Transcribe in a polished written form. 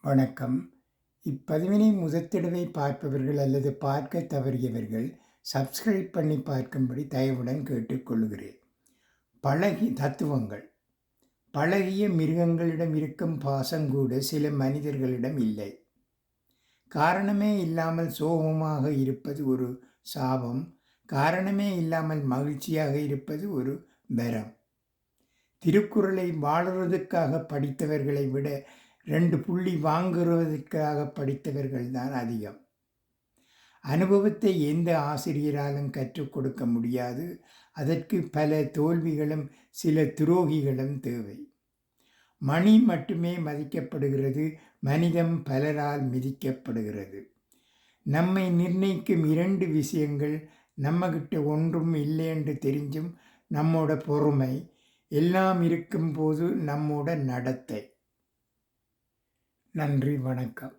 வணக்கம். இப்பதிவினை முதற்தடவை பார்ப்பவர்கள் அல்லது பார்க்க தவறியவர்கள் சப்ஸ்கிரைப் பண்ணி பார்க்கும்படி தயவுடன் கேட்டுக்கொள்கிறேன். தத்துவங்கள். பழகிய மிருகங்களிடம் இருக்கும் பாசங்கூட சில மனிதர்களிடம் இல்லை. காரணமே இல்லாமல் சோகமாக இருப்பது ஒரு சாபம். காரணமே இல்லாமல் மகிழ்ச்சியாக இருப்பது ஒரு வரம். திருக்குறளை வாழுறதுக்காக படித்தவர்களை விட 2 புள்ளி வாங்குவதற்காக படித்தவர்கள்தான் அதிகம். அனுபவத்தை எந்த ஆசிரியராலும் கற்றுக் கொடுக்க முடியாது. அதற்கு பல தோல்விகளும் சில துரோகிகளும் தேவை. மணி மட்டுமே மதிக்கப்படுகிறது, மனிதம் பலரால் மிதிக்கப்படுகிறது. நம்மை நிர்ணயிக்கும் 2 விஷயங்கள்: நம்மகிட்ட ஒன்றும் இல்லை என்று தெரிஞ்சும் நம்மோட பொறுமை, எல்லாம் இருக்கும்போது நம்மோட நடத்தை. நன்றி, வணக்கம்.